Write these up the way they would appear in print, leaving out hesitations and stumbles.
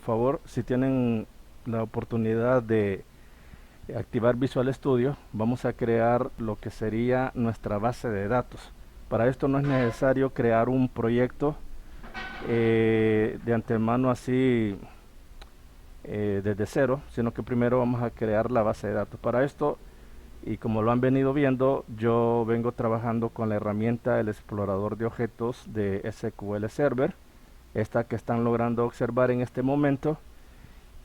favor, si tienen la oportunidad de activar Visual Studio, vamos a crear lo que sería nuestra base de datos. Para esto no es necesario crear un proyecto de antemano así desde cero, sino que primero vamos a crear la base de datos. Para esto, y como lo han venido viendo, yo vengo trabajando con la herramienta el explorador de objetos de SQL Server, esta que están logrando observar en este momento,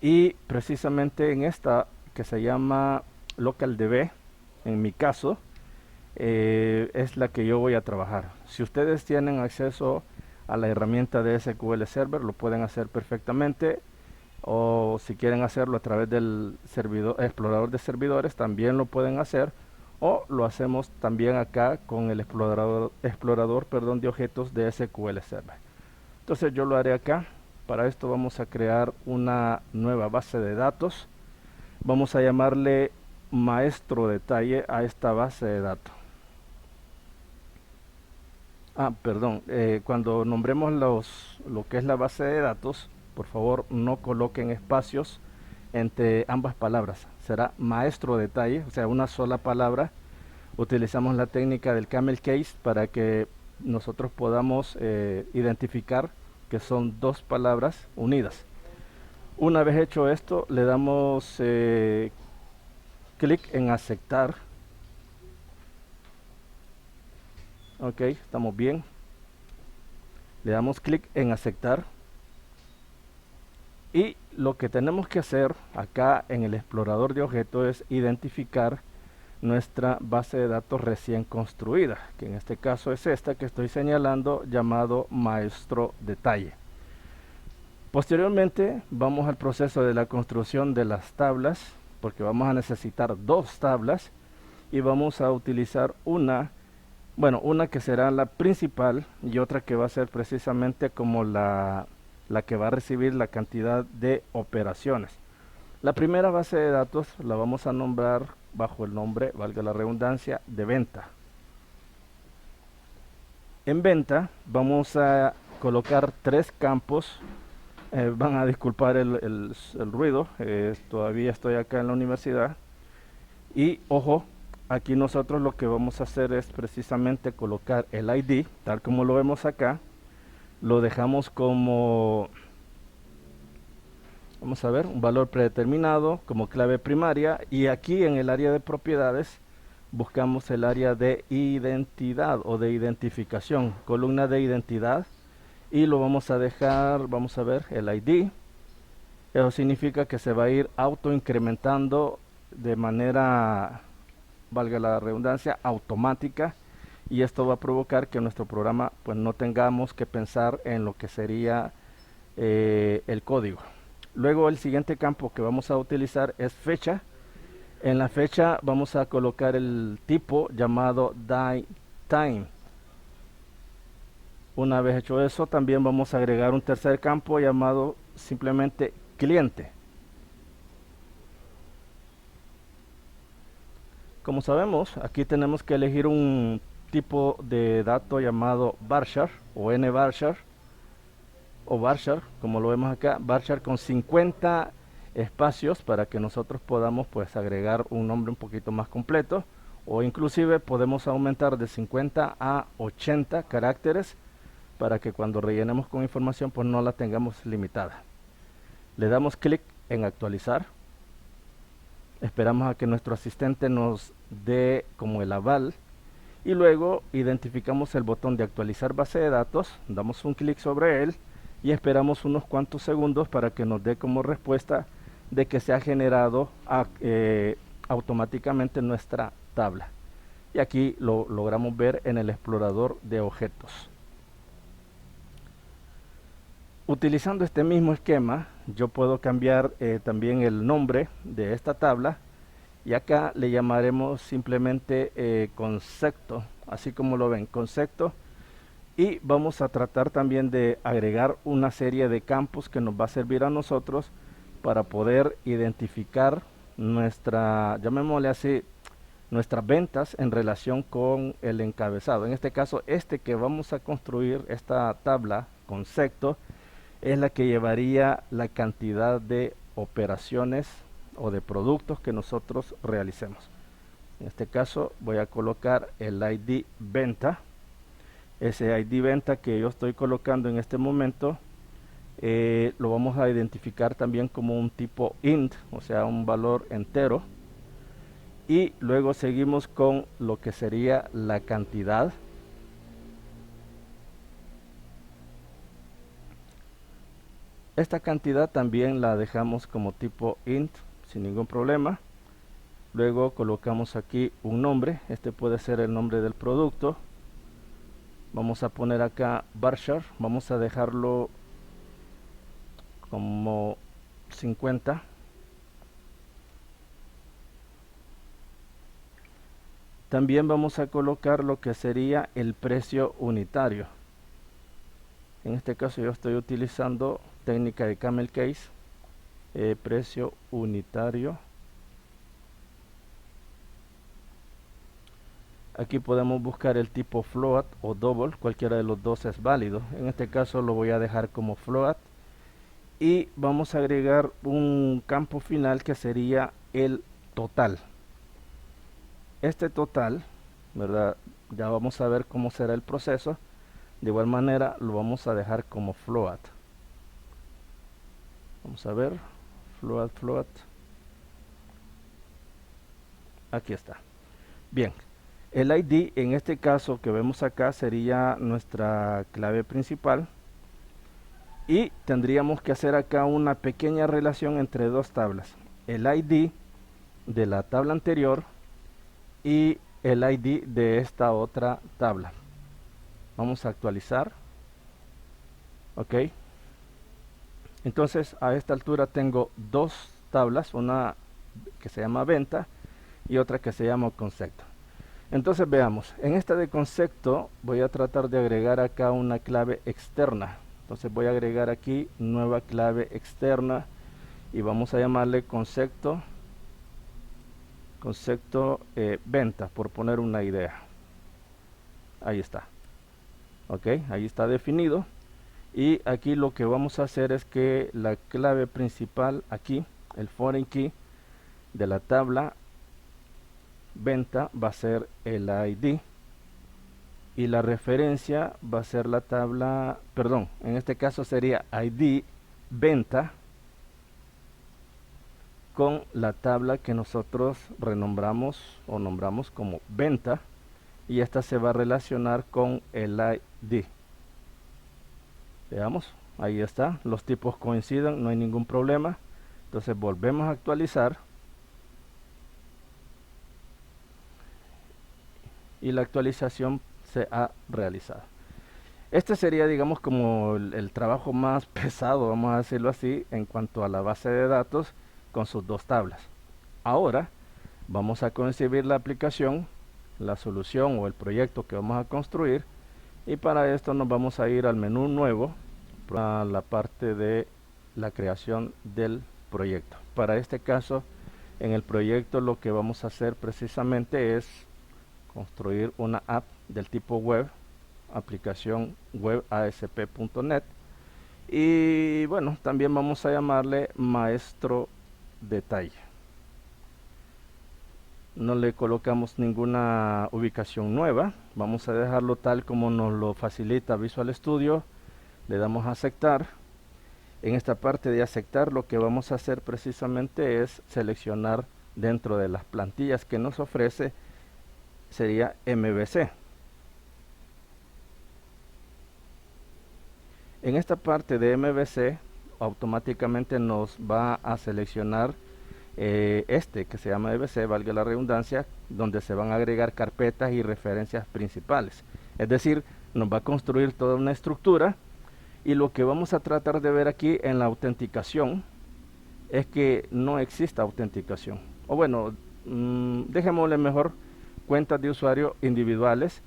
y precisamente en esta que se llama LocalDB, en mi caso, es la que yo voy a trabajar. Si ustedes tienen acceso a la herramienta de SQL Server, lo pueden hacer perfectamente, o si quieren hacerlo a través del servidor, explorador de servidores, también lo pueden hacer, o lo hacemos también acá con el explorador de objetos de SQL Server. Entonces yo lo haré acá. Para esto vamos a crear una nueva base de datos. Vamos a llamarle maestro detalle a esta base de datos. Perdón, cuando nombremos lo que es la base de datos, por favor no coloquen espacios entre ambas palabras. Será maestro detalle, o sea, una sola palabra. Utilizamos la técnica del camel case para que nosotros podamos identificar que son dos palabras unidas. Una vez hecho esto, le damos clic en aceptar. Ok, estamos bien. Le damos clic en aceptar. Y lo que tenemos que hacer acá en el explorador de objetos es identificar nuestra base de datos recién construida, que en este caso es esta que estoy señalando, llamado maestro detalle. Posteriormente vamos al proceso de la construcción de las tablas, porque vamos a necesitar dos tablas y vamos a utilizar una que será la principal y otra que va a ser precisamente como la que va a recibir la cantidad de operaciones. La primera base de datos la vamos a nombrar bajo el nombre, valga la redundancia, de venta. En venta vamos a colocar tres campos. Van a disculpar el ruido, todavía estoy acá en la universidad. Y ojo, aquí nosotros lo que vamos a hacer es precisamente colocar el ID, tal como lo vemos acá. Lo dejamos como, vamos a ver, un valor predeterminado como clave primaria, y aquí en el área de propiedades buscamos el área de identidad o de identificación, columna de identidad, y lo vamos a dejar, vamos a ver, el ID. Eso significa que se va a ir auto incrementando de manera, valga la redundancia, automática, y esto va a provocar que nuestro programa pues no tengamos que pensar en lo que sería el código. Luego el siguiente campo que vamos a utilizar es fecha. En la fecha vamos a colocar el tipo llamado time. Una vez hecho eso, también vamos a agregar un tercer campo llamado simplemente cliente. Como sabemos, aquí tenemos que elegir un tipo de dato llamado varchar o nvarchar o varchar, como lo vemos acá, varchar con 50 espacios para que nosotros podamos pues agregar un nombre un poquito más completo, o inclusive podemos aumentar de 50 a 80 caracteres para que cuando rellenemos con información pues no la tengamos limitada. Le damos clic en actualizar. Esperamos a que nuestro asistente nos dé como el aval y luego identificamos el botón de actualizar base de datos, damos un clic sobre él y esperamos unos cuantos segundos para que nos dé como respuesta de que se ha generado automáticamente nuestra tabla. Y aquí lo logramos ver en el explorador de objetos. Utilizando este mismo esquema, yo puedo cambiar también el nombre de esta tabla, y acá le llamaremos simplemente concepto, así como lo ven, concepto. Y vamos a tratar también de agregar una serie de campos que nos va a servir a nosotros para poder identificar llamémosle así, nuestras ventas en relación con el encabezado. En este caso, este que vamos a construir, esta tabla concepto, es la que llevaría la cantidad de operaciones o de productos que nosotros realicemos. En este caso voy a colocar el ID venta. Ese ID venta que yo estoy colocando en este momento lo vamos a identificar también como un tipo int, o sea, un valor entero. Y luego seguimos con lo que sería la cantidad. Esta cantidad también la dejamos como tipo int sin ningún problema. Luego colocamos aquí un nombre. Este puede ser el nombre del producto. Vamos a poner acá varchar. Vamos a dejarlo como 50. También vamos a colocar lo que sería el precio unitario. En este caso yo estoy utilizando técnica de camel case. Precio unitario. Aquí podemos buscar el tipo float o double, cualquiera de los dos es válido. En este caso lo voy a dejar como float. Y vamos a agregar un campo final que sería el total. Este total, ¿verdad? Ya vamos a ver cómo será el proceso. De igual manera lo vamos a dejar como float. Vamos a ver, float. Aquí está. Bien, el ID en este caso que vemos acá sería nuestra clave principal. Y tendríamos que hacer acá una pequeña relación entre dos tablas. El ID de la tabla anterior y el ID de esta otra tabla. Vamos a actualizar. Ok. Entonces a esta altura tengo dos tablas, una que se llama venta y otra que se llama concepto. Entonces veamos, en esta de concepto voy a tratar de agregar acá una clave externa. Entonces voy a agregar aquí nueva clave externa y vamos a llamarle concepto venta, por poner una idea. Ahí está. Ok, ahí está definido. Y aquí lo que vamos a hacer es que la clave principal aquí, el foreign key de la tabla venta va a ser el ID. Y la referencia va a ser la tabla, perdón, en este caso sería ID venta con la tabla que nosotros renombramos o nombramos como venta, y esta se va a relacionar con el ID. Veamos, ahí está, los tipos coinciden, no hay ningún problema. Entonces volvemos a actualizar y la actualización se ha realizado. Este sería, digamos, como el trabajo más pesado, vamos a decirlo así, en cuanto a la base de datos con sus dos tablas. Ahora vamos a concebir la aplicación, la solución o el proyecto que vamos a construir, y para esto nos vamos a ir al menú nuevo, a la parte de la creación del proyecto. Para este caso, en el proyecto lo que vamos a hacer precisamente es construir una app del tipo web, aplicación web ASP.NET, y bueno, también vamos a llamarle maestro detalle. No le colocamos ninguna ubicación nueva, vamos a dejarlo tal como nos lo facilita Visual Studio. Le damos a aceptar. En esta parte de aceptar lo que vamos a hacer precisamente es seleccionar dentro de las plantillas que nos ofrece, sería MVC. En esta parte de MVC automáticamente nos va a seleccionar este que se llama MVC, valga la redundancia, donde se van a agregar carpetas y referencias principales. Es decir, nos va a construir toda una estructura, y lo que vamos a tratar de ver aquí en la autenticación es que no exista autenticación. O bueno, dejémosle mejor cuentas de usuario individuales,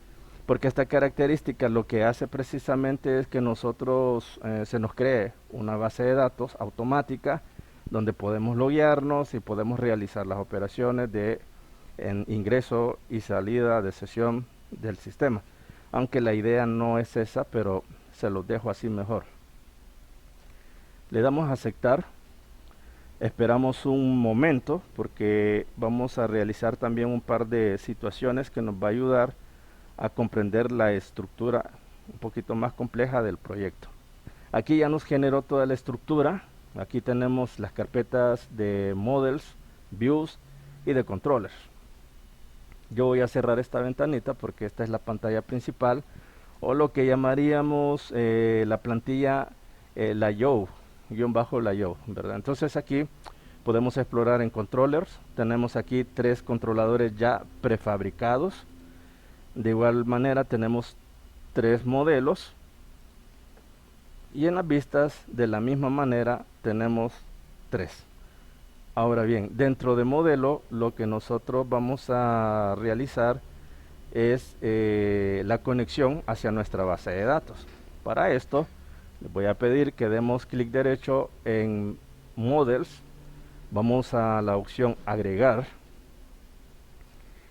porque esta característica lo que hace precisamente es que nosotros se nos cree una base de datos automática donde podemos loguearnos y podemos realizar las operaciones de ingreso y salida de sesión del sistema. Aunque la idea no es esa, pero se los dejo así mejor. Le damos a aceptar. Esperamos un momento porque vamos a realizar también un par de situaciones que nos va a ayudar a comprender la estructura un poquito más compleja del proyecto. Aquí ya nos generó toda la estructura. Aquí tenemos las carpetas de models, views y de controllers. Yo voy a cerrar esta ventanita porque esta es la pantalla principal, o lo que llamaríamos la plantilla layout, layout, ¿verdad? Entonces aquí podemos explorar en controllers. Tenemos aquí 3 controladores ya prefabricados. De igual manera tenemos 3 modelos, y en las vistas de la misma manera tenemos 3. Ahora bien, dentro de modelo lo que nosotros vamos a realizar es la conexión hacia nuestra base de datos. Para esto les voy a pedir que demos clic derecho en Models, vamos a la opción agregar,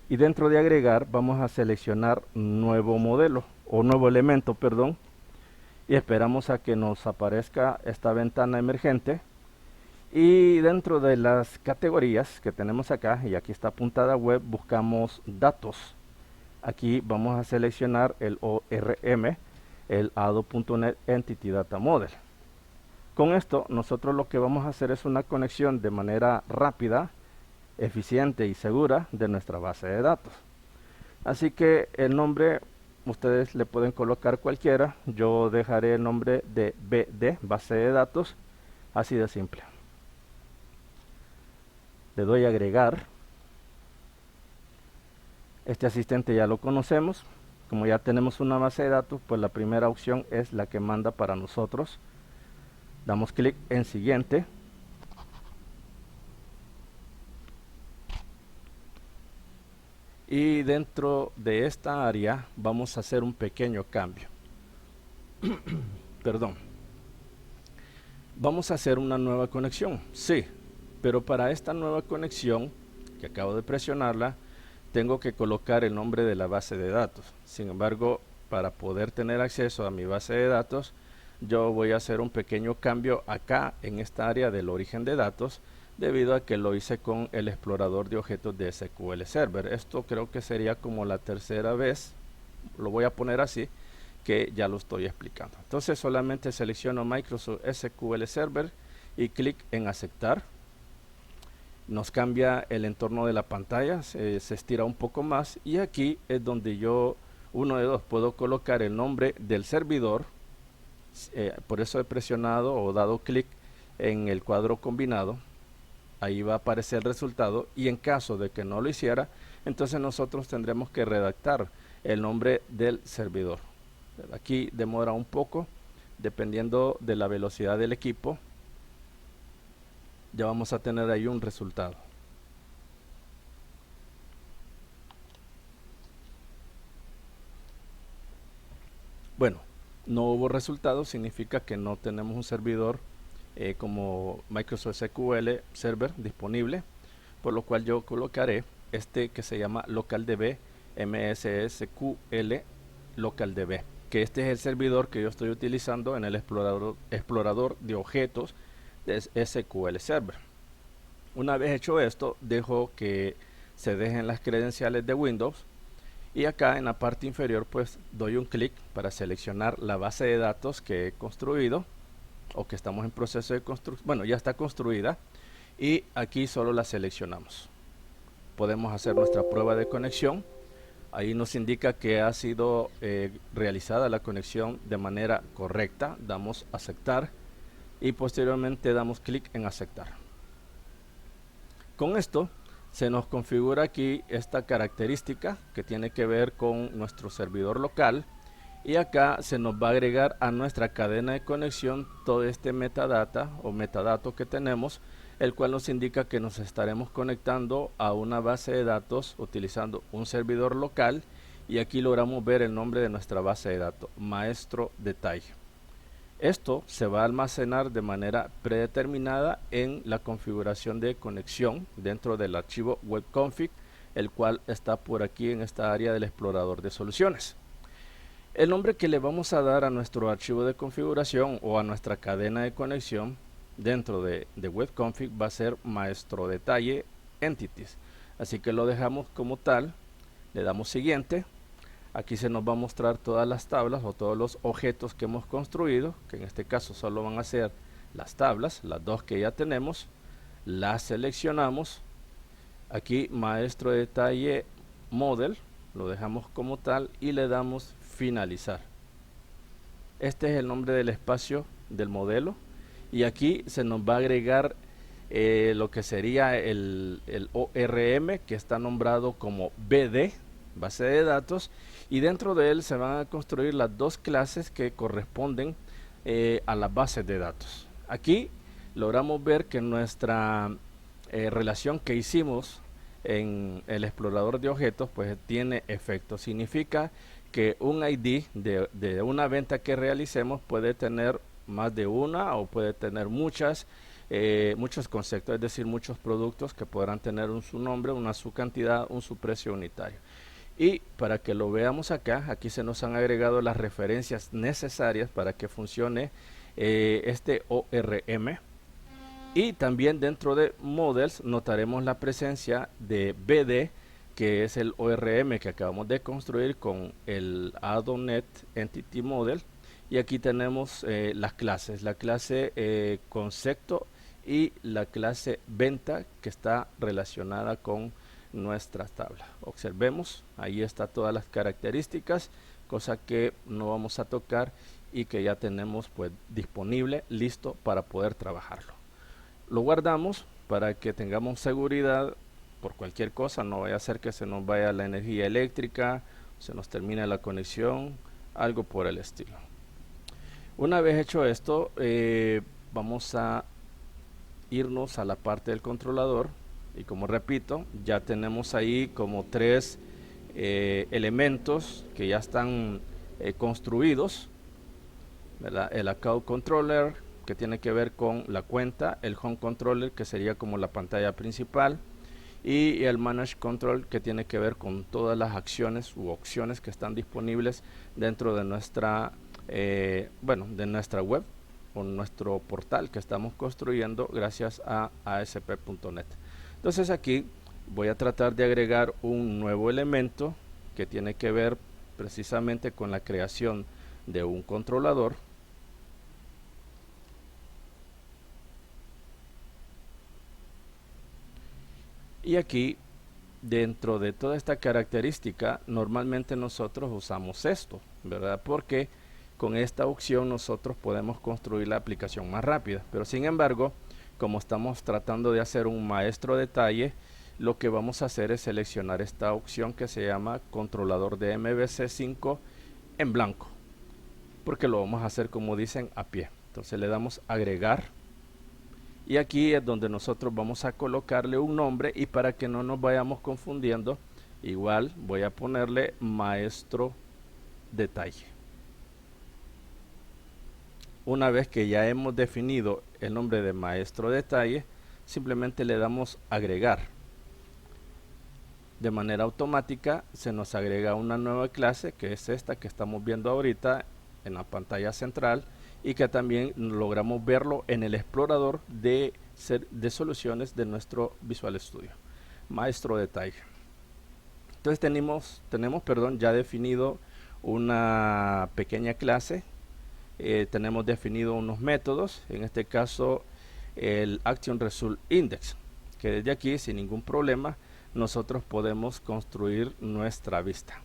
y dentro de agregar vamos a seleccionar nuevo modelo o nuevo elemento, perdón, y esperamos a que nos aparezca esta ventana emergente. Y dentro de las categorías que tenemos acá, y aquí está apuntada web, buscamos datos. Aquí vamos a seleccionar el ORM, el Adobe.NET Entity Data Model. Con esto nosotros lo que vamos a hacer es una conexión de manera rápida, eficiente y segura de nuestra base de datos. Así que el nombre ustedes le pueden colocar cualquiera. Yo dejaré el nombre de BD, base de datos, así de simple. Le doy a agregar. Este asistente ya lo conocemos. Como ya tenemos una base de datos, pues la primera opción es la que manda para nosotros. Damos clic en siguiente. Y dentro de esta área vamos a hacer un pequeño cambio. Perdón. Vamos a hacer una nueva conexión. Sí, pero para esta nueva conexión, que acabo de presionarla, tengo que colocar el nombre de la base de datos. Sin embargo, para poder tener acceso a mi base de datos, yo voy a hacer un pequeño cambio acá en esta área del origen de datos, debido a que lo hice con el explorador de objetos de SQL Server. Esto creo que sería como la tercera vez, lo voy a poner así, que ya lo estoy explicando. Entonces solamente selecciono Microsoft SQL Server y clic en aceptar. Nos cambia el entorno de la pantalla, se estira un poco más, y aquí es donde yo, uno de dos, puedo colocar el nombre del servidor. Por eso he presionado o dado clic en el cuadro combinado. Ahí va a aparecer el resultado, y en caso de que no lo hiciera, entonces nosotros tendremos que redactar el nombre del servidor. Aquí demora un poco, dependiendo de la velocidad del equipo. Ya vamos a tener ahí un resultado. Bueno, no hubo resultado, significa que no tenemos un servidor como Microsoft SQL Server disponible, por lo cual yo colocaré este que se llama LocalDB MSSQL LocalDB, que este es el servidor que yo estoy utilizando en el explorador de objetos de SQL Server. Una vez hecho esto, dejo que se dejen las credenciales de Windows, y acá en la parte inferior pues doy un clic para seleccionar la base de datos que he construido, o que estamos en proceso de construcción. Bueno, ya está construida, y aquí solo la seleccionamos. Podemos hacer nuestra prueba de conexión. Ahí nos indica que ha sido realizada la conexión de manera correcta. Damos aceptar y posteriormente damos clic en aceptar. Con esto se nos configura aquí esta característica que tiene que ver con nuestro servidor local, y acá se nos va a agregar a nuestra cadena de conexión todo este metadata o metadato que tenemos, el cual nos indica que nos estaremos conectando a una base de datos utilizando un servidor local, y aquí logramos ver el nombre de nuestra base de datos, Maestro Detalle. Esto se va a almacenar de manera predeterminada en la configuración de conexión dentro del archivo webconfig, el cual está por aquí en esta área del explorador de soluciones. El nombre que le vamos a dar a nuestro archivo de configuración o a nuestra cadena de conexión dentro de webconfig va a ser maestro detalle entities, así que lo dejamos como tal, le damos siguiente. Aquí se nos va a mostrar todas las tablas o todos los objetos que hemos construido, que en este caso solo van a ser las tablas, las dos que ya tenemos. Las seleccionamos. Aquí maestro detalle model, lo dejamos como tal y le damos finalizar. Este es el nombre del espacio del modelo y aquí se nos va a agregar lo que sería el ORM, que está nombrado como BD, base de datos, y dentro de él se van a construir las dos clases que corresponden a las bases de datos. Aquí logramos ver que nuestra relación que hicimos en el explorador de objetos pues tiene efecto. Significa que un ID de una venta que realicemos puede tener más de una o puede tener muchos conceptos, es decir, muchos productos que podrán tener su nombre, su cantidad, su precio unitario. Y para que lo veamos acá, aquí se nos han agregado las referencias necesarias para que funcione este ORM. Y también dentro de Models notaremos la presencia de BD, que es el ORM que acabamos de construir con el Add-on-Net Entity Model. Y aquí tenemos las clases, la clase concepto y la clase venta, que está relacionada con nuestras tablas. Observemos, ahí está todas las características, cosa que no vamos a tocar y que ya tenemos pues disponible, listo para poder trabajarlo. Lo guardamos para que tengamos seguridad por cualquier cosa, no vaya a ser que se nos vaya la energía eléctrica, se nos termine la conexión, algo por el estilo. Una vez hecho esto, vamos a irnos a la parte del controlador y, como repito, ya tenemos ahí como tres elementos que ya están construidos, ¿verdad? El account controller, que tiene que ver con la cuenta, el home controller, que sería como la pantalla principal, y el manage control, que tiene que ver con todas las acciones u opciones que están disponibles dentro de nuestra de nuestra web o nuestro portal que estamos construyendo gracias a ASP.NET. Entonces aquí voy a tratar de agregar un nuevo elemento que tiene que ver precisamente con la creación de un controlador. Y aquí, dentro de toda esta característica, normalmente nosotros usamos esto, ¿verdad? Porque con esta opción nosotros podemos construir la aplicación más rápida. Pero sin embargo, como estamos tratando de hacer un maestro detalle, lo que vamos a hacer es seleccionar esta opción que se llama controlador de MVC5 en blanco, porque lo vamos a hacer, como dicen, a pie. Entonces le damos agregar. Y aquí es donde nosotros vamos a colocarle un nombre, y para que no nos vayamos confundiendo, igual voy a ponerle maestro detalle. Una vez que ya hemos definido el nombre de maestro detalle, simplemente le damos agregar. De manera automática se nos agrega una nueva clase, que es esta que estamos viendo ahorita en la pantalla central, y que también logramos verlo en el explorador de soluciones de nuestro Visual Studio, maestro detalle. Entonces tenemos ya definido una pequeña clase, tenemos definido unos métodos, en este caso el Action Result Index, que desde aquí sin ningún problema nosotros podemos construir nuestra vista.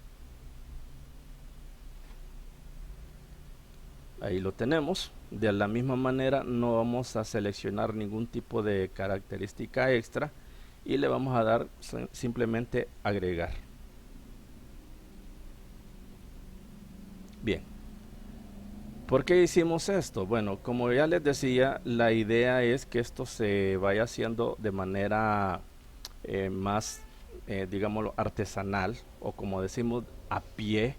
Ahí lo tenemos. De la misma manera no vamos a seleccionar ningún tipo de característica extra y le vamos a dar simplemente agregar. Bien, ¿por qué hicimos esto? Bueno, como ya les decía, la idea es que esto se vaya haciendo de manera más, digámoslo, artesanal, o como decimos, a pie.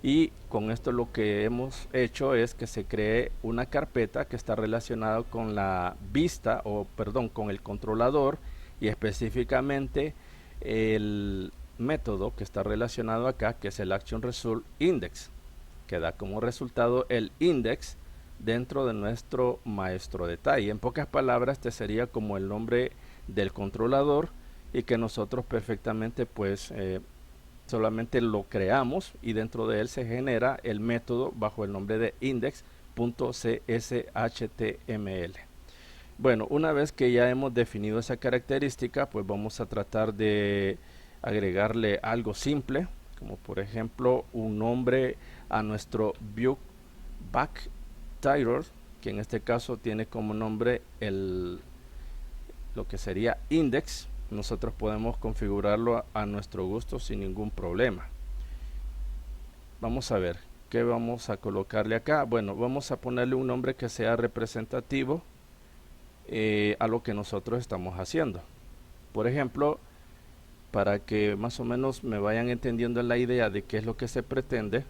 Y con esto lo que hemos hecho es que se cree una carpeta que está relacionada con la vista, o perdón, con el controlador, y específicamente el método que está relacionado acá, que es el Action Result Index, que da como resultado el index dentro de nuestro maestro detalle. En pocas palabras, este sería como el nombre del controlador y que nosotros perfectamente pues solamente lo creamos y dentro de él se genera el método bajo el nombre de index.cshtml. Bueno, una vez que ya hemos definido esa característica, pues vamos a tratar de agregarle algo simple, como por ejemplo un nombre a nuestro view back title, que en este caso tiene como nombre lo que sería index. Nosotros podemos configurarlo a nuestro gusto sin ningún problema. Vamos a ver qué vamos a colocarle acá. Bueno, vamos a ponerle un nombre que sea representativo a lo que nosotros estamos haciendo. Por ejemplo, para que más o menos me vayan entendiendo la idea de qué es lo que se pretende,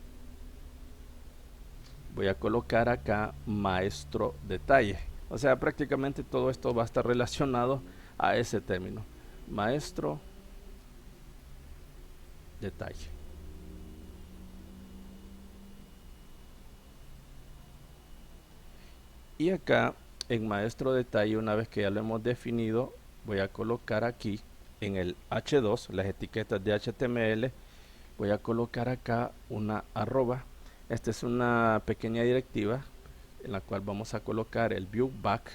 voy a colocar acá maestro detalle. O sea, prácticamente todo esto va a estar relacionado a ese término, maestro detalle. Y acá en maestro detalle, una vez que ya lo hemos definido, voy a colocar aquí en el H2 las etiquetas de HTML. Voy a colocar acá una arroba. Esta es una pequeña directiva en la cual vamos a colocar el view back,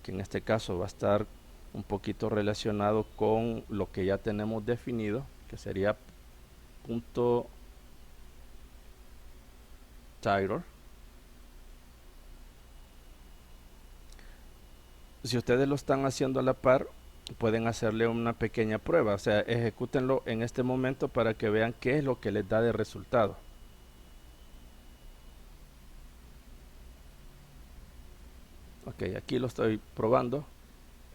que en este caso va a estar un poquito relacionado con lo que ya tenemos definido, que sería punto title. Si ustedes lo están haciendo a la par, pueden hacerle una pequeña prueba, o sea, ejecútenlo en este momento para que vean qué es lo que les da de resultado. Ok, aquí lo estoy probando.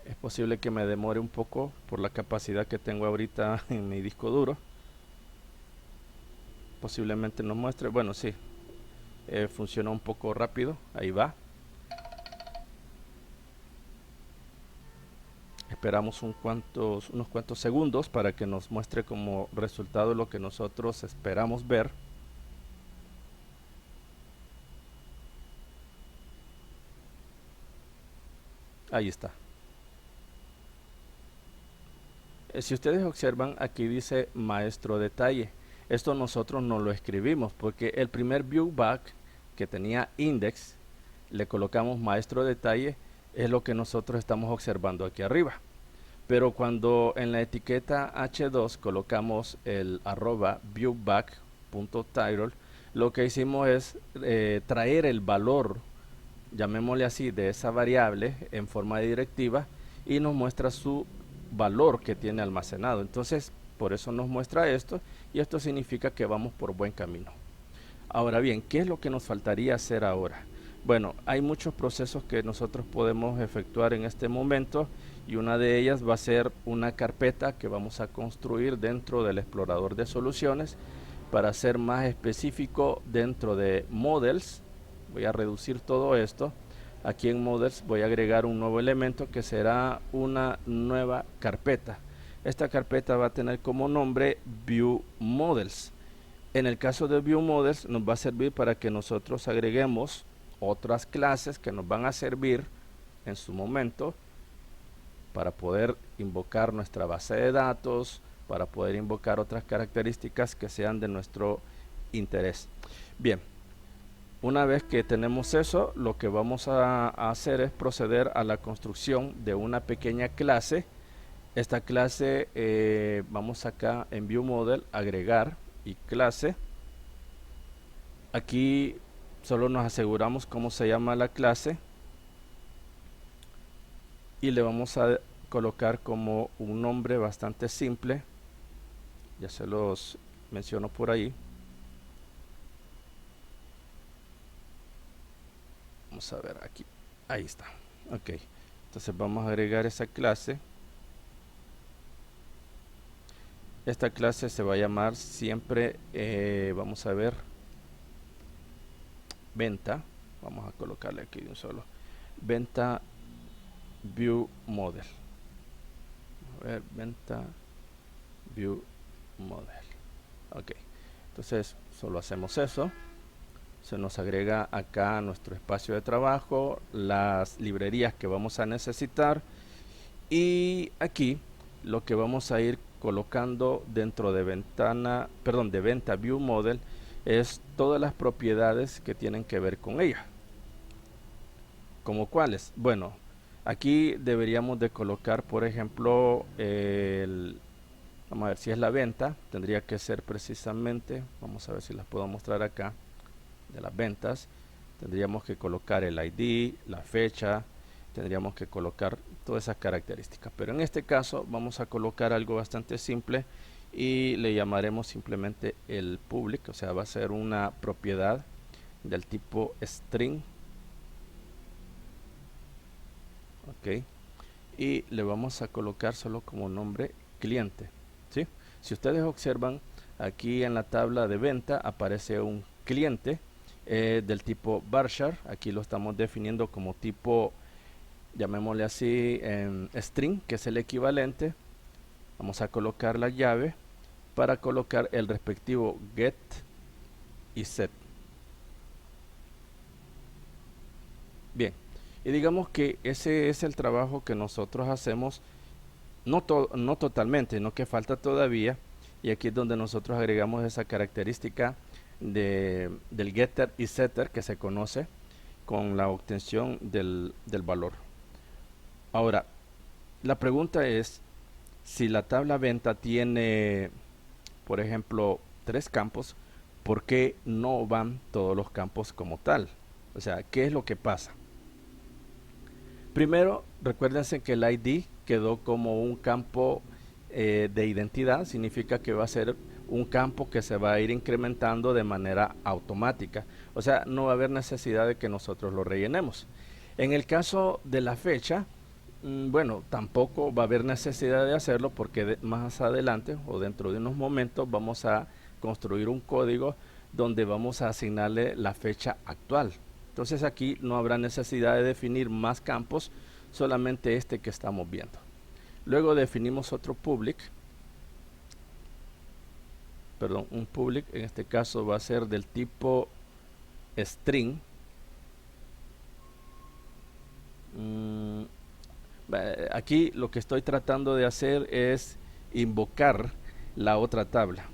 Es posible que me demore un poco por la capacidad que tengo ahorita en mi disco duro. Posiblemente nos muestre, bueno, sí, funciona un poco rápido, ahí va. Esperamos unos cuantos segundos para que nos muestre como resultado lo que nosotros esperamos ver. Ahí está. Si ustedes observan, aquí dice maestro detalle. Esto nosotros no lo escribimos porque el primer view back que tenía index, le colocamos maestro detalle, es lo que nosotros estamos observando aquí arriba. Pero cuando en la etiqueta H2 colocamos el arroba viewback.title, lo que hicimos es traer el valor, llamémosle así, de esa variable en forma de directiva y nos muestra su valor que tiene almacenado. Entonces, por eso nos muestra esto y esto significa que vamos por buen camino. Ahora bien, ¿qué es lo que nos faltaría hacer ahora? Bueno, hay muchos procesos que nosotros podemos efectuar en este momento y una de ellas va a ser una carpeta que vamos a construir dentro del explorador de soluciones. Para ser más específico, dentro de Models, voy a reducir todo esto. Aquí en Models voy a agregar un nuevo elemento que será una nueva carpeta. Esta carpeta va a tener como nombre View Models. En el caso de View Models nos va a servir para que nosotros agreguemos otras clases que nos van a servir en su momento para poder invocar nuestra base de datos, para poder invocar otras características que sean de nuestro interés. Bien, una vez que tenemos eso, lo que vamos a hacer es proceder a la construcción de una pequeña clase. Esta clase vamos acá en View Model, agregar y clase. Aquí solo nos aseguramos cómo se llama la clase y le vamos a colocar como un nombre bastante simple. Ya se los menciono por ahí. Vamos a ver aquí. Ahí está. Ok. Entonces vamos a agregar esa clase. Esta clase se va a llamar siempre, vamos a ver, venta. Vamos a colocarle aquí de un solo. Venta View Model. A ver, venta View Model. Ok. Entonces solo hacemos eso. Se nos agrega acá nuestro espacio de trabajo, las librerías que vamos a necesitar, y aquí lo que vamos a ir colocando dentro de de Venta View Model es todas las propiedades que tienen que ver con ella. ¿Como cuáles? Bueno, aquí deberíamos de colocar, por ejemplo, vamos a ver si es la venta, tendría que ser precisamente, vamos a ver si las puedo mostrar acá, de las ventas. Tendríamos que colocar el ID, la fecha, tendríamos que colocar todas esas características, pero en este caso vamos a colocar algo bastante simple y le llamaremos simplemente el public, o sea, va a ser una propiedad del tipo string. Ok, y le vamos a colocar solo como nombre cliente, ¿sí? Si ustedes observan, aquí en la tabla de venta aparece un cliente del tipo varchar. Aquí lo estamos definiendo como tipo, llamémosle así, en string, que es el equivalente. Vamos a colocar la llave para colocar el respectivo get y set. Bien, y digamos que ese es el trabajo que nosotros hacemos, no totalmente, no que falta todavía, y aquí es donde nosotros agregamos esa característica del getter y setter que se conoce con la obtención del valor. Ahora, la pregunta es, si la tabla venta tiene, por ejemplo, 3 campos, ¿por qué no van todos los campos como tal? O sea, ¿qué es lo que pasa? Primero, recuérdense que el ID quedó como un campo de identidad, significa que va a ser un campo que se va a ir incrementando de manera automática. O sea, no va a haber necesidad de que nosotros lo rellenemos. En el caso de la fecha, bueno, tampoco va a haber necesidad de hacerlo porque más adelante o dentro de unos momentos vamos a construir un código donde vamos a asignarle la fecha actual. Entonces aquí no habrá necesidad de definir más campos, solamente este que estamos viendo. Luego definimos otro public, perdón, un public, en este caso va a ser del tipo string. Aquí lo que estoy tratando de hacer es invocar la otra tabla.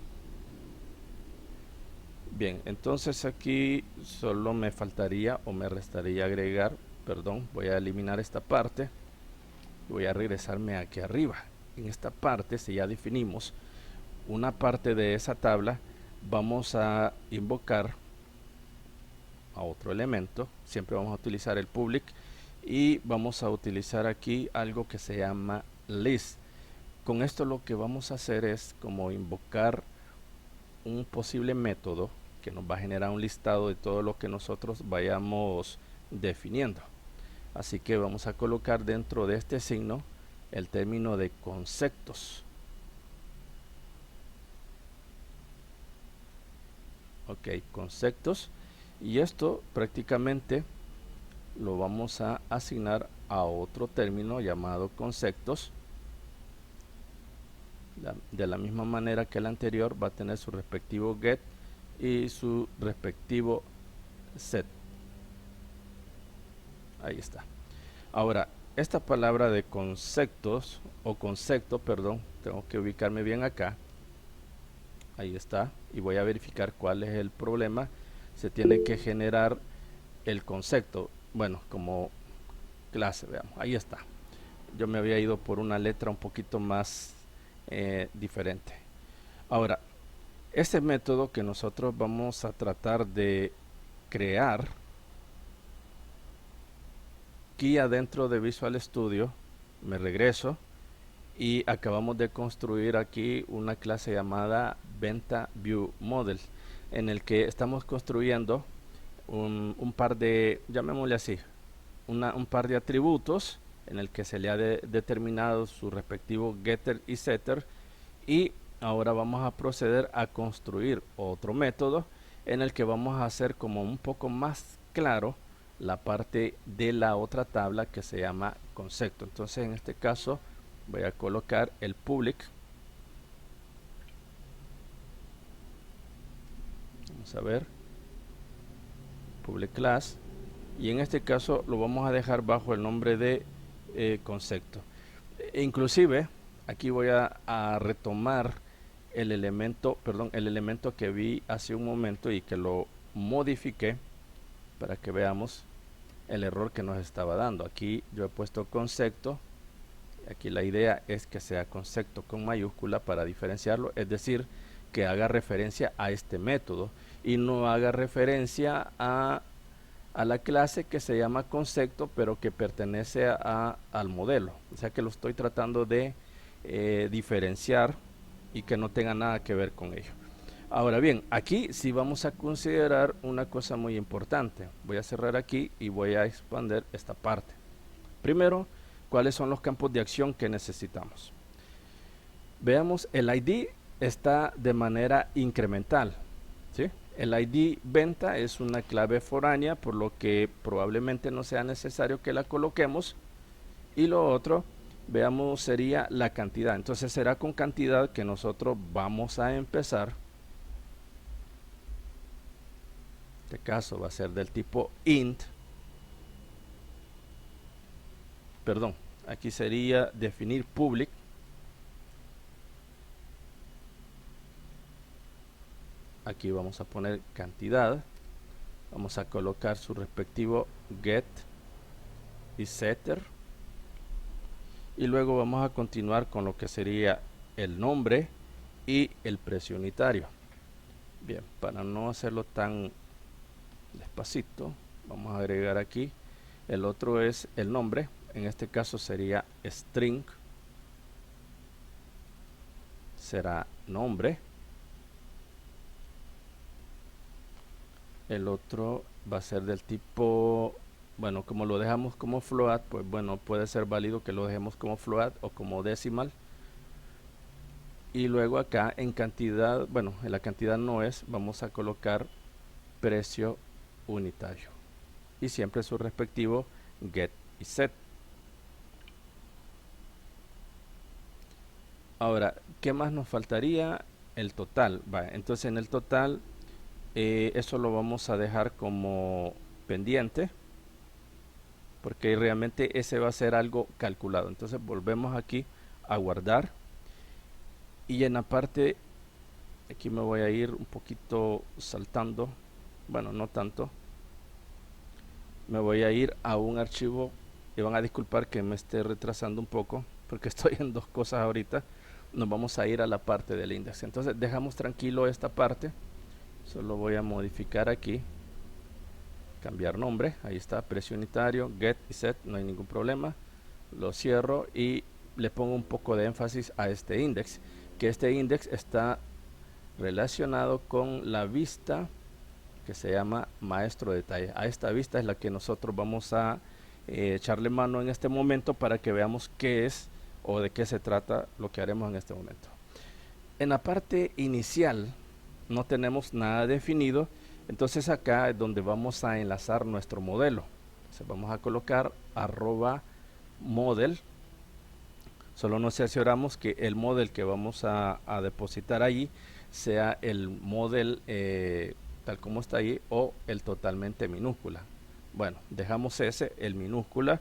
Bien, entonces aquí solo me faltaría o me restaría agregar, perdón, voy a eliminar esta parte y voy a regresarme aquí arriba. En esta parte, si ya definimos una parte de esa tabla, vamos a invocar a otro elemento. Siempre vamos a utilizar el public y vamos a utilizar aquí algo que se llama list. Con esto lo que vamos a hacer es como invocar un posible método que nos va a generar un listado de todo lo que nosotros vayamos definiendo. Así que vamos a colocar dentro de este signo el término de conceptos. Ok, conceptos, y esto prácticamente lo vamos a asignar a otro término llamado conceptos. De la misma manera que el anterior, va a tener su respectivo get y su respectivo set. Ahí está. Ahora, esta palabra de conceptos o concepto, perdón, tengo que ubicarme bien acá. Ahí está, y voy a verificar cuál es el problema. Se tiene que generar el concepto, bueno, como clase, veamos, ahí está. Yo me había ido por una letra un poquito más diferente. Ahora, este método que nosotros vamos a tratar de crear aquí adentro de Visual Studio, me regreso y acabamos de construir aquí una clase llamada Venta View Model, en el que estamos construyendo un par de, llamémosle así, un par de atributos en el que se le ha determinado su respectivo getter y setter, y ahora vamos a proceder a construir otro método en el que vamos a hacer como un poco más claro la parte de la otra tabla que se llama concepto. Entonces en este caso voy a colocar el public. Vamos a ver. public class, y en este caso lo vamos a dejar bajo el nombre de concepto. Inclusive aquí voy a retomar el elemento que vi hace un momento y que lo modifiqué para que veamos el error que nos estaba dando. Aquí yo he puesto concepto. Aquí la idea es que sea concepto con mayúscula para diferenciarlo, es decir, que haga referencia a este método y no haga referencia a la clase que se llama concepto, pero que pertenece al modelo. O sea que lo estoy tratando de diferenciar y que no tenga nada que ver con ello. Ahora bien, aquí sí vamos a considerar una cosa muy importante. Voy a cerrar aquí y voy a expandir esta parte. Primero, ¿cuáles son los campos de acción que necesitamos? Veamos, el ID está de manera incremental, ¿sí? El ID venta es una clave foránea, por lo que probablemente no sea necesario que la coloquemos. Y lo otro, veamos, sería la cantidad. Entonces será con cantidad que nosotros vamos a empezar. En este caso va a ser del tipo int. Perdón, aquí sería definir public. Aquí vamos a poner cantidad. Vamos a colocar su respectivo get y setter. Y luego vamos a continuar con lo que sería el nombre y el precio unitario. Bien, para no hacerlo tan despacito, vamos a agregar aquí. El otro es el nombre. En este caso sería string. Será nombre. El otro va a ser del tipo, bueno, como lo dejamos como float, pues bueno, puede ser válido que lo dejemos como float o como decimal. Y luego acá en cantidad, bueno, en la cantidad no es, vamos a colocar precio unitario. Y siempre su respectivo get y set. Ahora, ¿qué más nos faltaría? El total. Vale, entonces en el total, eso lo vamos a dejar como pendiente, porque realmente ese va a ser algo calculado. Entonces volvemos aquí a guardar. Y en la parte, aquí me voy a ir un poquito saltando, bueno, no tanto. Me voy a ir a un archivo y van a disculpar que me esté retrasando un poco porque estoy en dos cosas ahorita. Nos vamos a ir a la parte del índice. Entonces dejamos tranquilo esta parte. Solo voy a modificar aquí, cambiar nombre, ahí está, precio unitario, get y set, no hay ningún problema. Lo cierro y le pongo un poco de énfasis a este index, que este index está relacionado con la vista que se llama maestro detalle. A esta vista es la que nosotros vamos a echarle mano en este momento para que veamos qué es o de qué se trata lo que haremos en este momento. En la parte inicial no tenemos nada definido, entonces acá es donde vamos a enlazar nuestro modelo. Entonces vamos a colocar @model. Solo nos aseguramos que el model que vamos a depositar ahí sea el model tal como está ahí o el totalmente minúscula. Bueno, dejamos ese, el minúscula,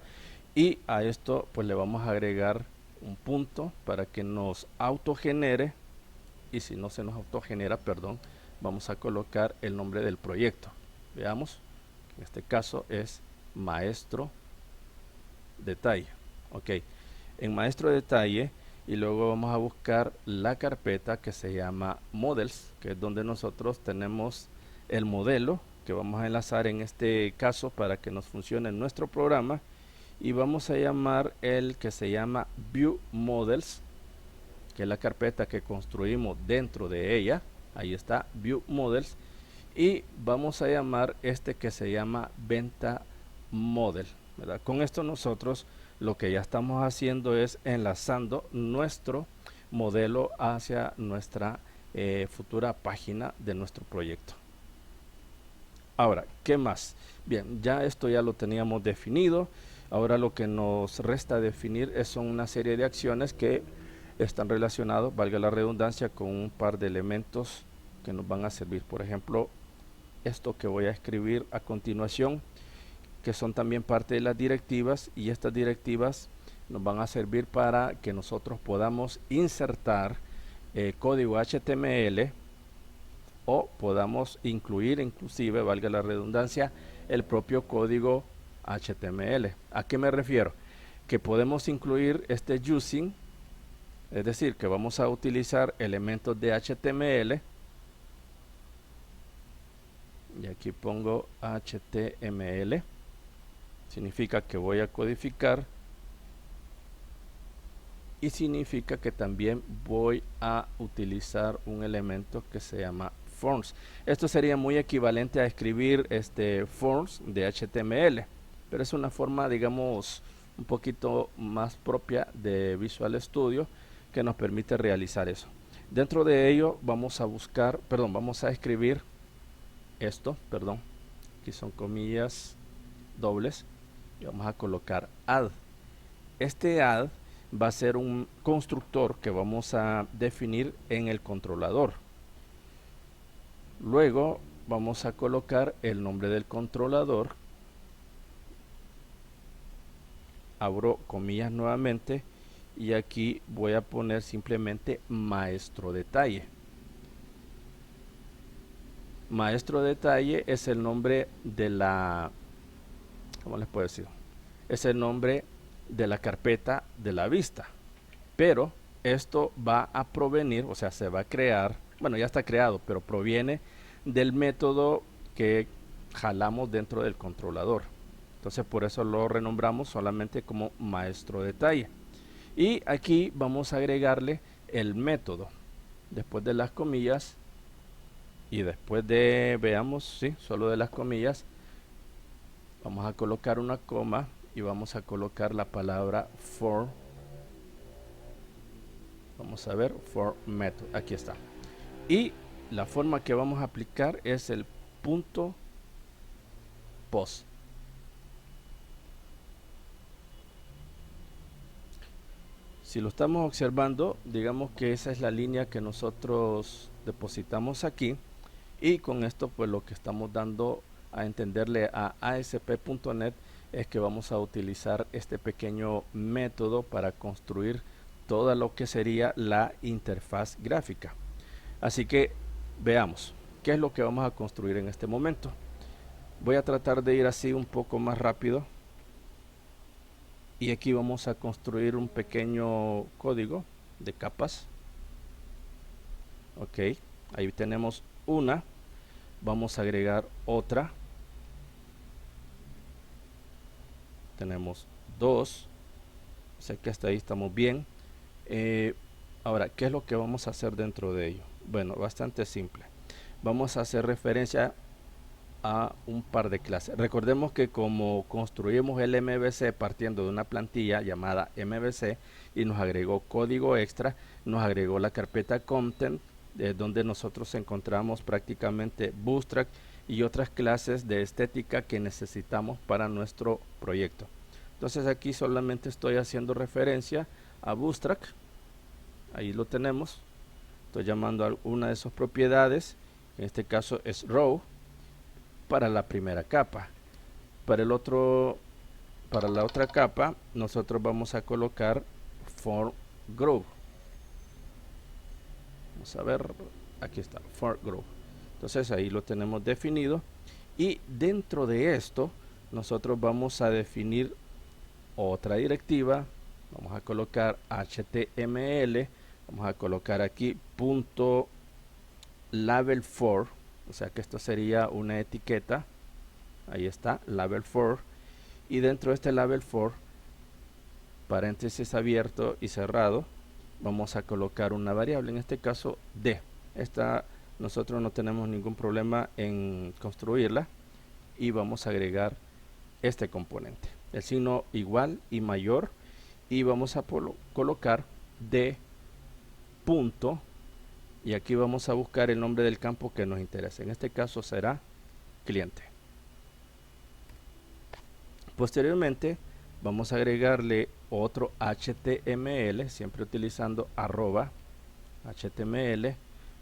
y a esto pues le vamos a agregar un punto para que nos autogenere, y si no se nos autogenera, perdón, vamos a colocar el nombre del proyecto. Veamos, en este caso es maestro detalle. Ok, en maestro detalle, y luego vamos a buscar la carpeta que se llama models, que es donde nosotros tenemos el modelo que vamos a enlazar en este caso para que nos funcione en nuestro programa, y vamos a llamar el que se llama view models, que es la carpeta que construimos dentro de ella. Ahí está, view models, y vamos a llamar este que se llama venta model, ¿verdad? Con esto nosotros lo que ya estamos haciendo es enlazando nuestro modelo hacia nuestra futura página de nuestro proyecto. Ahora, ¿qué más? Bien, ya esto ya lo teníamos definido. Ahora lo que nos resta definir son una serie de acciones que están relacionados, valga la redundancia, con un par de elementos que nos van a servir. Por ejemplo, esto que voy a escribir a continuación, que son también parte de las directivas, y estas directivas nos van a servir para que nosotros podamos insertar código HTML o podamos incluir, inclusive, valga la redundancia, el propio código HTML. ¿A qué me refiero? Que podemos incluir este using, es decir, que vamos a utilizar elementos de HTML, y aquí pongo HTML, significa que voy a codificar, y significa que también voy a utilizar un elemento que se llama forms. Esto sería muy equivalente a escribir forms de HTML, pero es una forma, digamos, un poquito más propia de Visual Studio que nos permite realizar eso. Dentro de ello vamos a buscar, perdón, vamos a escribir esto, perdón, aquí son comillas dobles, y vamos a colocar add. Este add va a ser un constructor que vamos a definir en el controlador. Luego vamos a colocar el nombre del controlador, abro comillas nuevamente, y aquí voy a poner simplemente maestro detalle. Maestro detalle es el nombre de la, ¿cómo les puedo decir? Es el nombre de la carpeta de la vista, pero esto va a provenir, o sea, se va a crear, bueno, ya está creado, pero proviene del método que jalamos dentro del controlador. Entonces por eso lo renombramos solamente como maestro detalle, y aquí vamos a agregarle el método después de las comillas, y después de, veamos, sí, solo de las comillas, vamos a colocar una coma y vamos a colocar la palabra for. Vamos a ver, for method, aquí está. Y la forma que vamos a aplicar es el punto post. Si lo estamos observando, digamos que esa es la línea que nosotros depositamos aquí, y con esto pues lo que estamos dando a entenderle a ASP.NET es que vamos a utilizar este pequeño método para construir todo lo que sería la interfaz gráfica. Así que veamos qué es lo que vamos a construir en este momento. Voy a tratar de ir así un poco más rápido, y aquí vamos a construir un pequeño código de capas. Ok, ahí tenemos una, vamos a agregar otra, tenemos dos, o sea que hasta ahí estamos bien. Ahora, ¿qué es lo que vamos a hacer dentro de ello? Bueno, bastante simple. Vamos a hacer referencia a un par de clases. Recordemos que como construimos el MVC partiendo de una plantilla llamada MVC y nos agregó código extra, nos agregó la carpeta content, donde nosotros encontramos prácticamente Bootstrap y otras clases de estética que necesitamos para nuestro proyecto. Entonces aquí solamente estoy haciendo referencia a Bootstrap, ahí lo tenemos, estoy llamando a una de sus propiedades, en este caso es row, para la primera capa. Para la otra capa nosotros vamos a colocar for group. Vamos a ver, aquí está, for group. Entonces ahí lo tenemos definido, y dentro de esto nosotros vamos a definir otra directiva. Vamos a colocar HTML, vamos a colocar aquí punto label for, o sea que esto sería una etiqueta. Ahí está, label for, y dentro de este label for, paréntesis abierto y cerrado, vamos a colocar una variable, en este caso d. Esta nosotros no tenemos ningún problema en construirla, y vamos a agregar este componente, el signo igual y mayor, y vamos a colocar d punto, y aquí vamos a buscar el nombre del campo que nos interesa, en este caso será cliente. Posteriormente vamos a agregarle otro HTML, siempre utilizando arroba HTML,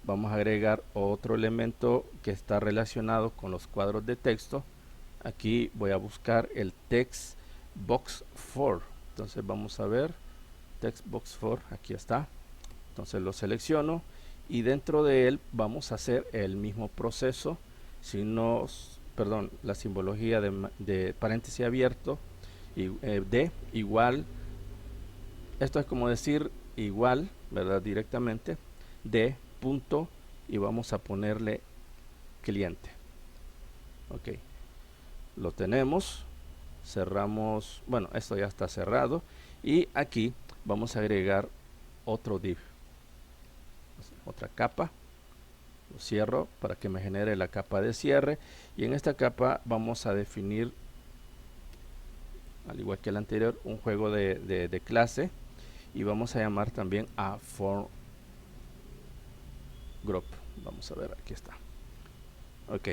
vamos a agregar otro elemento que está relacionado con los cuadros de texto. Aquí voy a buscar el text box 4. Entonces vamos a ver text box 4, aquí está. Entonces lo selecciono y dentro de él vamos a hacer el mismo proceso, la simbología de paréntesis abierto y de igual. Esto es como decir igual, ¿verdad? Directamente de punto y vamos a ponerle cliente. Ok, lo tenemos, cerramos, bueno, esto ya está cerrado y aquí vamos a agregar otro div, otra capa. Lo cierro para que me genere la capa de cierre y en esta capa vamos a definir, al igual que el anterior, un juego de clase y vamos a llamar también a form group. Vamos a ver, aquí está. Ok,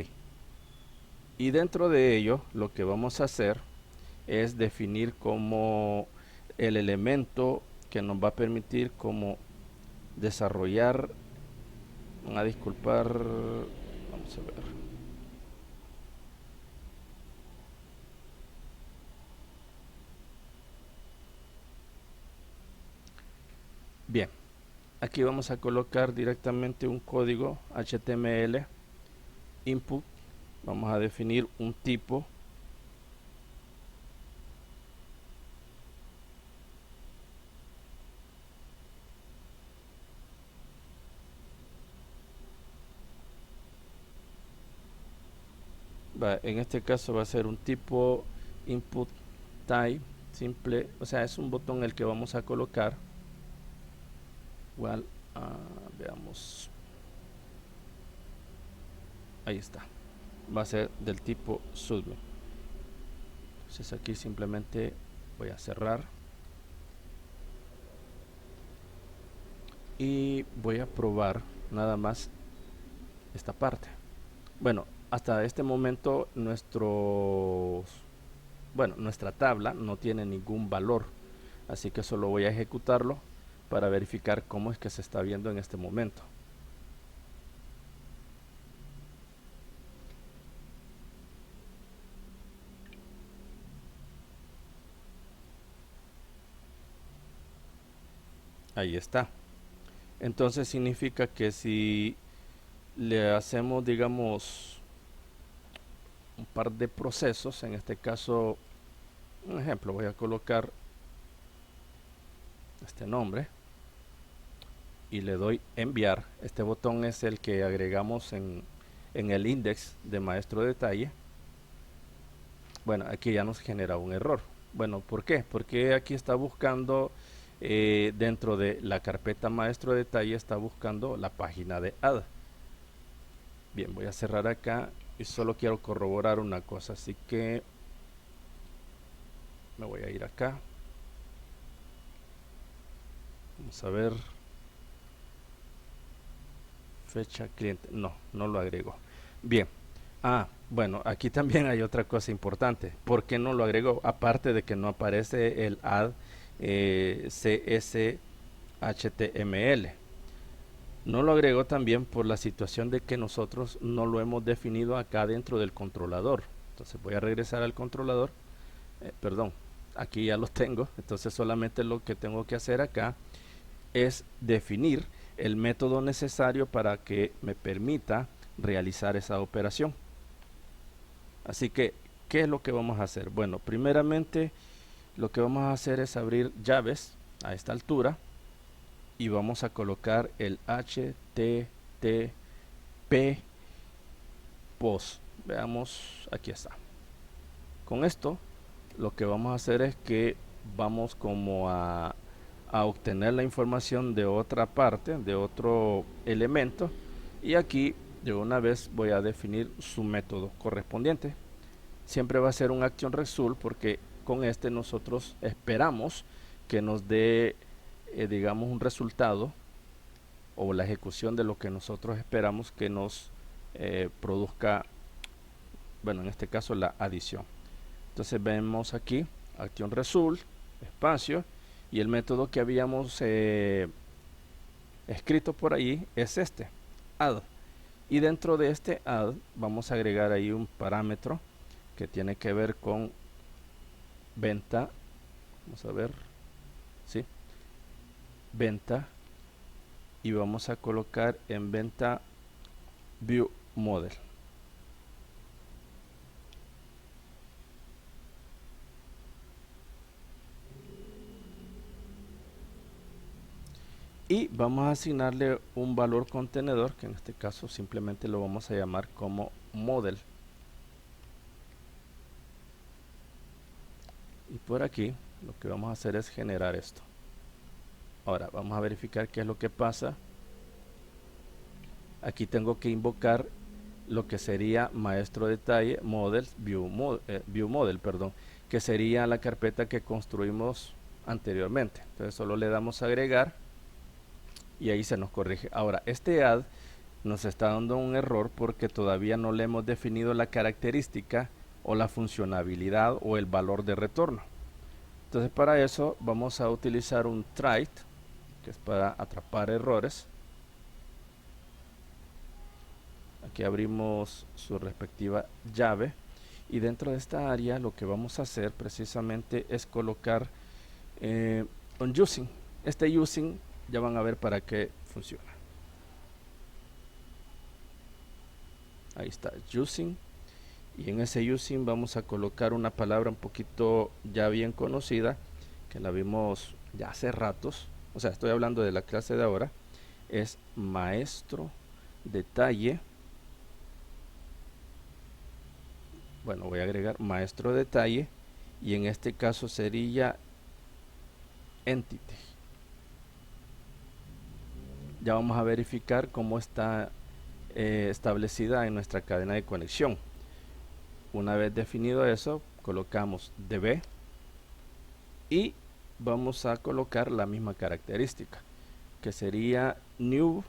y dentro de ello lo que vamos a hacer es definir como el elemento que nos va a permitir como desarrollar, a disculpar, vamos a ver, bien, aquí vamos a colocar directamente un código HTML input. Vamos a definir un tipo en este caso va a ser un tipo input type simple, o sea, es un botón el que vamos a colocar igual veamos, ahí está, va a ser del tipo submit. Entonces aquí simplemente voy a cerrar y voy a probar nada más esta parte. Bueno, hasta este momento nuestra tabla no tiene ningún valor, así que solo voy a ejecutarlo para verificar cómo es que se está viendo en este momento. Ahí está. Entonces significa que si le hacemos, digamos, un par de procesos, en este caso, un ejemplo, voy a colocar este nombre y le doy enviar. Este botón es el que agregamos en el index de maestro detalle. Bueno, aquí ya nos genera un error. Bueno, ¿por qué? Porque aquí está buscando dentro de la carpeta maestro detalle, está buscando la página de add. Bien, voy a cerrar acá y solo quiero corroborar una cosa, así que me voy a ir acá. Vamos a ver, fecha cliente, no lo agrego. Bien, bueno, aquí también hay otra cosa importante. ¿Por qué no lo agregó? Aparte de que no aparece el add CSHTML. No lo agregó también por la situación de que nosotros no lo hemos definido acá dentro del controlador. Entonces voy a regresar al controlador. Perdón, aquí ya lo tengo. Entonces solamente lo que tengo que hacer acá es definir el método necesario para que me permita realizar esa operación. Así que, ¿qué es lo que vamos a hacer? Bueno, primeramente lo que vamos a hacer es abrir llaves a esta altura y vamos a colocar el http post. Veamos, aquí está. Con esto lo que vamos a hacer es que vamos como a obtener la información de otra parte, de otro elemento, y aquí de una vez voy a definir su método correspondiente. Siempre va a ser un action result porque con este nosotros esperamos que nos dé digamos un resultado o la ejecución de lo que nosotros esperamos que nos produzca, bueno, en este caso la adición. Entonces vemos aquí action result, espacio, y el método que habíamos escrito por ahí es este, add. Y dentro de este add vamos a agregar ahí un parámetro que tiene que ver con venta. Vamos a ver, ¿sí? Venta, y vamos a colocar en venta view model. Y vamos a asignarle un valor contenedor, que en este caso simplemente lo vamos a llamar como model. Y por aquí lo que vamos a hacer es generar esto. Ahora vamos a verificar qué es lo que pasa. Aquí tengo que invocar lo que sería maestro detalle model view model, perdón, que sería la carpeta que construimos anteriormente. Entonces solo le damos a agregar y ahí se nos corrige. Ahora este add nos está dando un error porque todavía no le hemos definido la característica o la funcionalidad o el valor de retorno. Entonces para eso vamos a utilizar un try, que es para atrapar errores. Aquí abrimos su respectiva llave y dentro de esta área lo que vamos a hacer precisamente es colocar un using. Este using ya van a ver para qué funciona. Ahí está, using. Y en ese using vamos a colocar una palabra un poquito ya bien conocida, que la vimos ya hace ratos. O sea, estoy hablando de la clase de ahora. Es maestro detalle. Bueno, voy a agregar maestro detalle y en este caso sería entity. Ya vamos a verificar cómo está establecida en nuestra cadena de conexión. Una vez definido eso, colocamos db y vamos a colocar la misma característica, que sería new,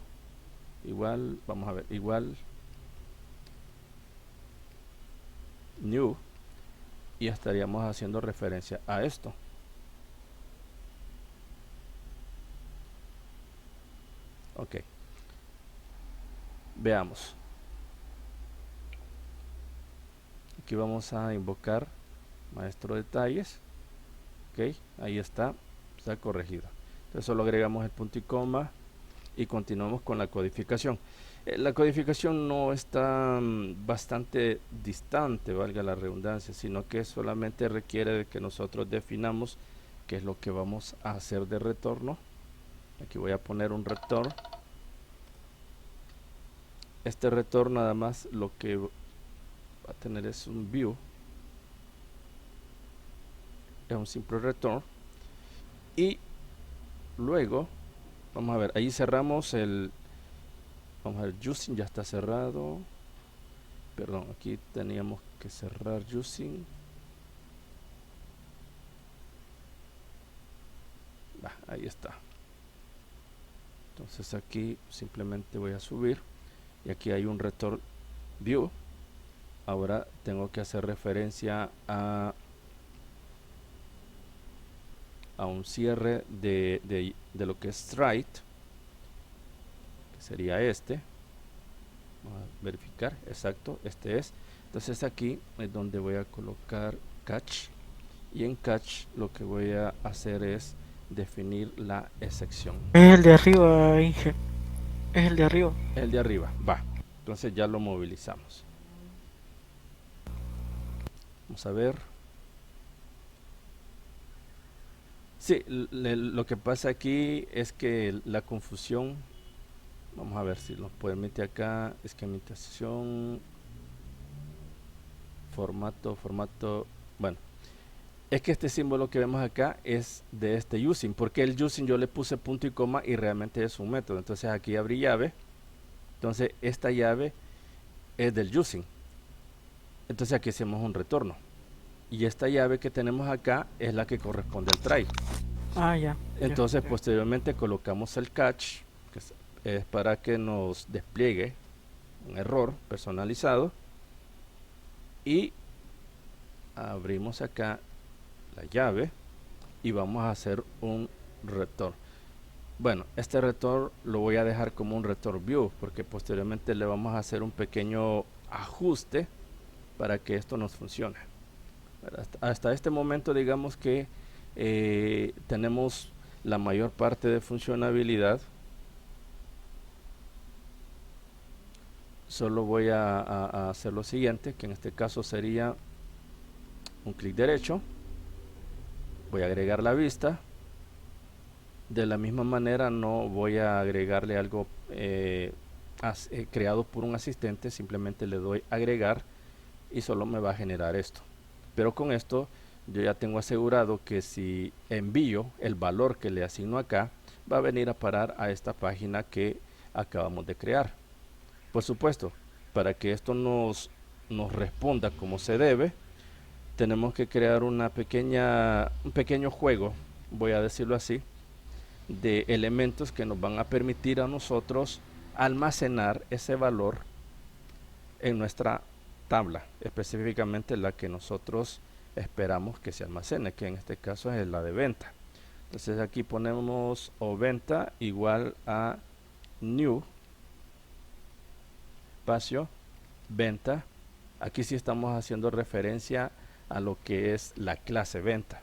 igual, vamos a ver, igual new, y estaríamos haciendo referencia a esto. Ok, veamos. Aquí vamos a invocar maestro detalles. Ok, ahí está corregido. Entonces solo agregamos el punto y coma y continuamos con la codificación. La codificación no está bastante distante, valga la redundancia, sino que solamente requiere de que nosotros definamos qué es lo que vamos a hacer de retorno. Aquí voy a poner un retorno. Este retorno nada más lo que va a tener es un view, es un simple return. Y luego vamos a ver, ahí cerramos el, vamos a ver, using ya está cerrado, perdón, aquí teníamos que cerrar using. Ahí está. Entonces aquí simplemente voy a subir y aquí hay un return view. Ahora tengo que hacer referencia a un cierre de lo que es stride, que sería este. Vamos a verificar, exacto, este es. Entonces aquí es donde voy a colocar catch, y en catch lo que voy a hacer es definir la excepción. Es el de arriba, Inge. Es el de arriba. El de arriba, va. Entonces ya lo movilizamos. Vamos a ver. Sí, lo que pasa aquí es que la confusión, vamos a ver si lo permite acá, esquematización, formato, bueno, es que este símbolo que vemos acá es de este using, porque el using yo le puse punto y coma y realmente es un método. Entonces aquí abrí llave, entonces esta llave es del using, entonces aquí hacemos un retorno, y esta llave que tenemos acá es la que corresponde al try. Ah, ya. Entonces posteriormente colocamos el catch, que es para que nos despliegue un error personalizado, y abrimos acá la llave y vamos a hacer un retorno. Bueno, este return lo voy a dejar como un return view porque posteriormente le vamos a hacer un pequeño ajuste para que esto nos funcione. Hasta este momento digamos que tenemos la mayor parte de funcionalidad. Solo voy a hacer lo siguiente, que en este caso sería un clic derecho, voy a agregar la vista. De la misma manera no voy a agregarle algo creado por un asistente, simplemente le doy agregar y solo me va a generar esto. Pero con esto yo ya tengo asegurado que si envío el valor que le asigno acá, va a venir a parar a esta página que acabamos de crear. Por supuesto, para que esto nos responda como se debe, tenemos que crear un pequeño juego, voy a decirlo así, de elementos que nos van a permitir a nosotros almacenar ese valor en nuestra tabla, específicamente la que nosotros esperamos que se almacene, que en este caso es la de venta. Entonces aquí ponemos o venta igual a new espacio venta. Aquí sí estamos haciendo referencia a lo que es la clase venta.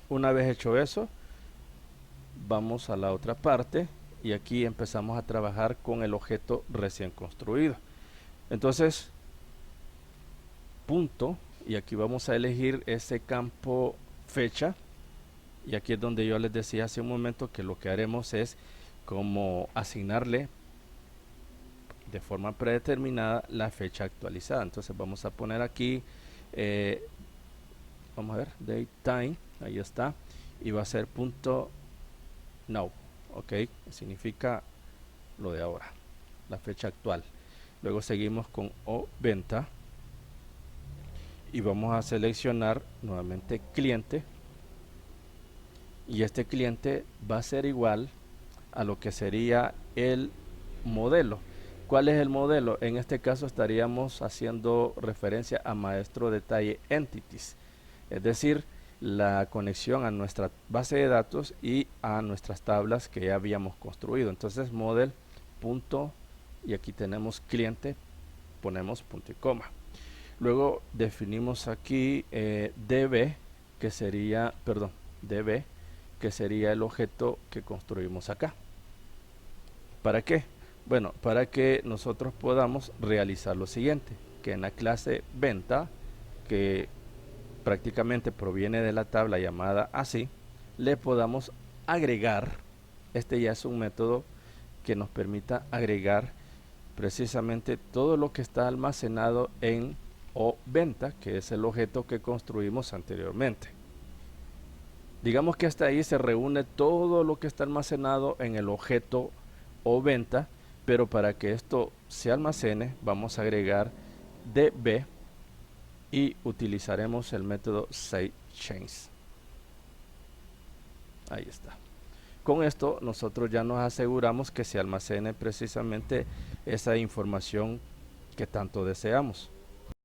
Una vez hecho eso, vamos a la otra parte y aquí empezamos a trabajar con el objeto recién construido. Entonces, punto, y aquí vamos a elegir ese campo fecha, y aquí es donde yo les decía hace un momento que lo que haremos es como asignarle de forma predeterminada la fecha actualizada. Entonces vamos a poner aquí vamos a ver date time, ahí está, y va a ser punto now, ok, significa lo de ahora, la fecha actual. Luego seguimos con o venta y vamos a seleccionar nuevamente cliente, y este cliente va a ser igual a lo que sería el modelo. ¿Cuál es el modelo? En este caso estaríamos haciendo referencia a maestro detalle entities, es decir, la conexión a nuestra base de datos y a nuestras tablas que ya habíamos construido. Entonces model punto, y aquí tenemos cliente, ponemos punto y coma. Luego definimos aquí db, que sería, perdón, db, que sería el objeto que construimos acá. ¿Para qué? Bueno, para que nosotros podamos realizar lo siguiente, que en la clase venta, que prácticamente proviene de la tabla llamada así, le podamos agregar, este ya es un método que nos permita agregar precisamente todo lo que está almacenado en o venta, que es el objeto que construimos anteriormente. Digamos que hasta ahí se reúne todo lo que está almacenado en el objeto o venta, pero para que esto se almacene vamos a agregar db y utilizaremos el método sideChain. Ahí está. Con esto nosotros ya nos aseguramos que se almacene precisamente esa información que tanto deseamos.